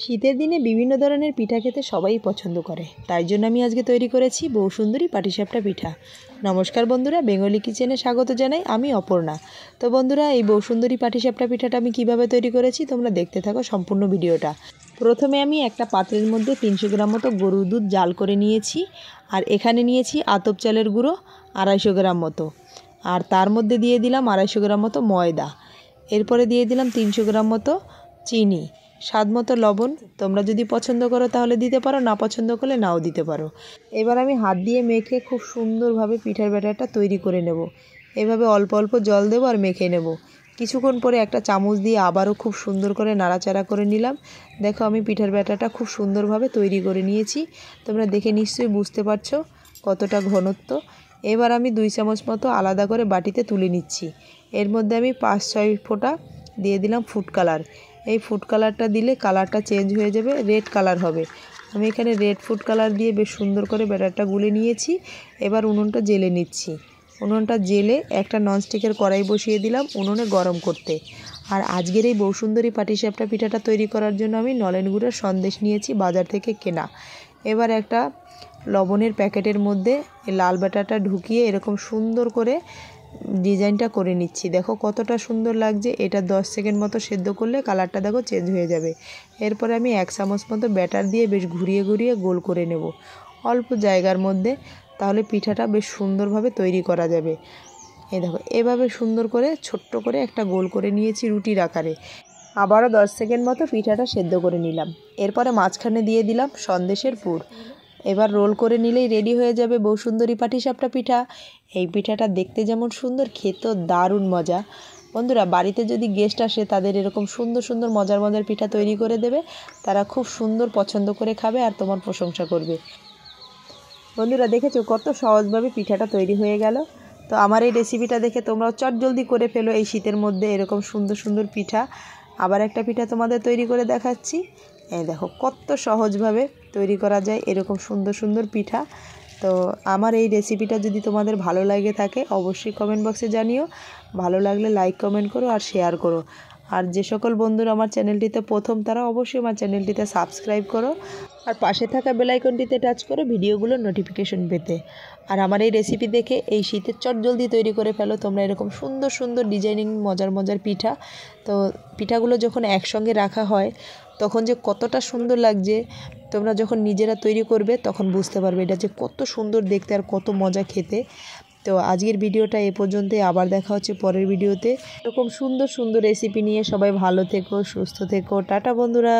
শীতের দিনে বিভিন্ন ধরনের পিঠা খেতে সবাই পছন্দ করে, তাই জন্য আমি আজকে তৈরি করেছি বৌসুন্দরী পাটিসাপটা পিঠা। নমস্কার বন্ধুরা, বেঙ্গলি কিচেনে স্বাগত জানাই, আমি অপর্ণা। তো বন্ধুরা, এই বৌসুন্দরী পাটিসাপটা পিঠাটা আমি কিভাবে তৈরি করেছি তোমরা দেখতে থাকো সম্পূর্ণ ভিডিওটা। প্রথমে আমি একটা পাত্রের মধ্যে 300 গ্রাম মতো গরুর দুধ জাল করে নিয়েছি, আর এখানে নিয়েছি আতপ চালের গুঁড়ো 250 গ্রাম মতো, আর তার মধ্যে দিয়ে দিলাম 250 গ্রাম মতো ময়দা। এরপরে দিয়ে দিলাম 300 গ্রাম মতো চিনি, স্বাদ মতো লবণ। তোমরা যদি পছন্দ করো তাহলে দিতে পারো, না পছন্দ করলে নাও দিতে পারো। এবার আমি হাত দিয়ে মেখে খুব সুন্দরভাবে পিঠার ব্যাটারটা তৈরি করে নেব। এভাবে অল্প অল্প জল দেবো আর মেখে নেব। কিছুক্ষণ পরে একটা চামচ দিয়ে আবারও খুব সুন্দর করে নাড়াচাড়া করে নিলাম। দেখো, আমি পিঠার ব্যাটারটা খুব সুন্দরভাবে তৈরি করে নিয়েছি। তোমরা দেখে নিশ্চয়ই বুঝতে পারছো কতটা ঘনত্ব। এবার আমি 2 চামচ মতো আলাদা করে বাটিতে তুলে নিচ্ছি। এর মধ্যে আমি 5-6 ফোঁটা দিয়ে দিলাম ফুড কালার। এই ফুড কালারটা দিলে কালারটা চেঞ্জ হয়ে যাবে, রেড কালার হবে। আমি এখানে রেড ফুড কালার দিয়ে বেশ সুন্দর করে ব্যাটারটা গুলে নিয়েছি। এবার উনুনটা জ্বেলে নিচ্ছি। উনুনটা জ্বেলে একটা ননস্টিকের কড়াই বসিয়ে দিলাম উনুনে গরম করতে। আর আজকের এই বৌসুন্দরী পাটিসাপটা পিঠাটা তৈরি করার জন্য আমি নলেন গুড়ের সন্দেশ নিয়েছি বাজার থেকে কেনা। এবার একটা লবণের প্যাকেটের মধ্যে লাল ব্যাটারটা ঢুকিয়ে এরকম সুন্দর করে ডিজাইনটা করে নিচ্ছি। দেখো কতটা সুন্দর লাগছে। এটা 10 সেকেন্ড মতো সেদ্ধ করলে কালারটা দেখো চেঞ্জ হয়ে যাবে। এরপরে আমি 1 চামচ মতো ব্যাটার দিয়ে বেশ ঘুরিয়ে ঘুরিয়ে গোল করে নেব অল্প জায়গার মধ্যে, তাহলে পিঠাটা বেশ সুন্দরভাবে তৈরি করা যাবে। এই দেখো, এভাবে সুন্দর করে ছোট্ট করে একটা গোল করে নিয়েছি রুটির আকারে। আবারও 10 সেকেন্ড মতো পিঠাটা সেদ্ধ করে নিলাম। এরপরে মাঝখানে দিয়ে দিলাম সন্দেশের পুর। এবার রোল করে নিলেই রেডি হয়ে যাবে বৌসুন্দরী পাটিসাপটা পিঠা। এই পিঠাটা দেখতে যেমন সুন্দর, খেতেও দারুণ মজা। বন্ধুরা, বাড়িতে যদি গেস্ট আসে তাদের এরকম সুন্দর সুন্দর মজার মজার পিঠা তৈরি করে দেবে, তারা খুব সুন্দর পছন্দ করে খাবে আর তোমার প্রশংসা করবে। বন্ধুরা, দেখেছো কত সহজভাবে পিঠাটা তৈরি হয়ে গেল। তো আমার এই রেসিপিটা দেখে তোমরাও চটজলদি করে ফেলো এই শীতের মধ্যে এরকম সুন্দর সুন্দর পিঠা। আবার একটা পিঠা তোমাদের তৈরি করে দেখাচ্ছি। এই দেখো কত সহজভাবে তৈরি করা যায় এরকম সুন্দর সুন্দর পিঠা। তো আমার এই রেসিপিটা যদি তোমাদের ভালো লাগে থাকে অবশ্যই কমেন্ট বক্সে জানিও। ভালো লাগলে লাইক কমেন্ট করো আর শেয়ার করো। আর যে সকল বন্ধুরা আমার চ্যানেলটিতে প্রথম, তারা অবশ্যই আমার চ্যানেলটিতে সাবস্ক্রাইব করো আর পাশে থাকা বেল আইকনটিতে টাচ করো ভিডিওগুলোর নোটিফিকেশন পেতে। আর আমার এই রেসিপি দেখে এই শীতের চটজলদি তৈরি করে ফেলো তোমরা এরকম সুন্দর সুন্দর ডিজাইনিং মজার মজার পিঠা। তো পিঠাগুলো যখন একসঙ্গে রাখা হয় তখন যে কতটা সুন্দর লাগছে, তোমরা যখন নিজেরা তৈরি করবে তখন বুঝতে পারবে এটা যে কত সুন্দর দেখতে আর কত মজা খেতে। তো আজকের ভিডিওটা এ পর্যন্তই, আবার দেখা হচ্ছে পরের ভিডিওতে এরকম সুন্দর সুন্দর রেসিপি নিয়ে। সবাই ভালো থেকো, সুস্থ থেকো, টাটা বন্ধুরা।